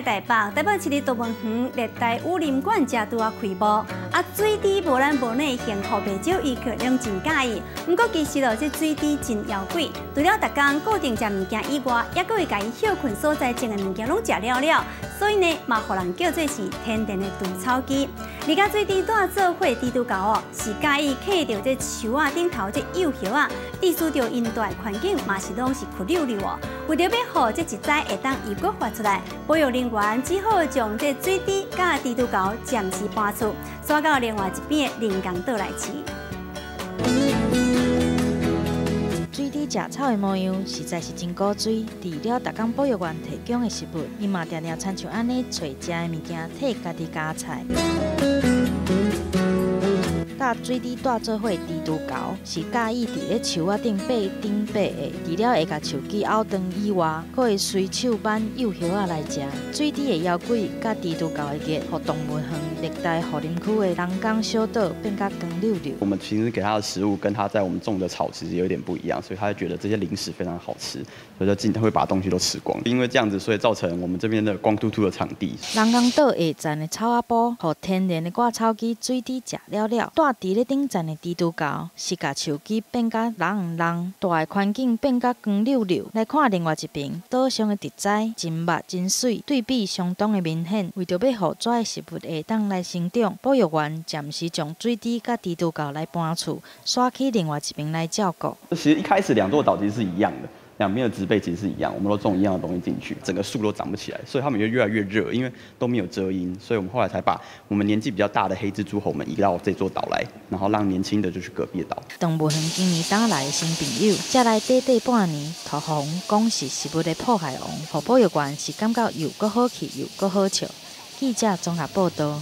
的台北市立动物园热带雨林馆才拄啊开幕，水池无男无女，幸福袂少，伊却拢真介意。不过其实这水池真妖怪，除了逐工固定食物件以外，也佫会甲伊休困所在种的物件拢食了了，所以呢，嘛互人叫做是天然的除草机。而甲水池带做伙蜘蛛狗哦，是介意揢着这树啊顶头这幼叶啊，意思着因住的环境嘛是拢是酷溜溜哦。为着要互这一灾会当又佫发出来，保育人员只好将这水池甲蜘蛛狗暂时搬出，刷到另外一边的人工岛来饲。水池食草的模样实在是真古锥。除了逐工保育员提供的食物，伊嘛常常亲像安尼找食的物件替家己加菜。甲水池带做伙蜘蛛狗是介意伫咧树仔顶爬顶爬的，除了会甲树枝拗断以外，佫会随手挽幼叶仔来食。水池的妖怪甲蜘蛛狗的热，互动物园热带雨林区的人工小岛变甲光溜溜。我们平时给它的食物跟它在我们种的草其实有点不一样，所以它会觉得这些零食非常好吃，所以就尽量会把东西都吃光。因为这样子，所以造成我们这边的光秃秃的场地。人工岛下站的草仔埔，互天然的割草机水池食了了。伫咧顶站的蜘蛛狗是甲树枝变甲蓝蓝，大的环境变甲光溜溜。来看另外一边，岛上的植栽真密真水，对比相当的明显。为着要互遮的食物下当来生长，保育员暂时将水池甲蜘蛛狗来搬出，刷去另外一边来照顾。其实一开始两座岛其实是一样的。两边的植被其实是一样，我们都种一样的东西进去，整个树都长不起来，所以它们就越来越热，因为都没有遮阴，所以我们后来才把我们年纪比较大的黑蜘蛛猴们移到这座岛来，然后让年轻的就去隔壁的岛。动物园今年打来的新朋友，才来短半年，土红讲是食物的破坏王，互保育员是感觉又搁好气又搁好笑。记者综合报道。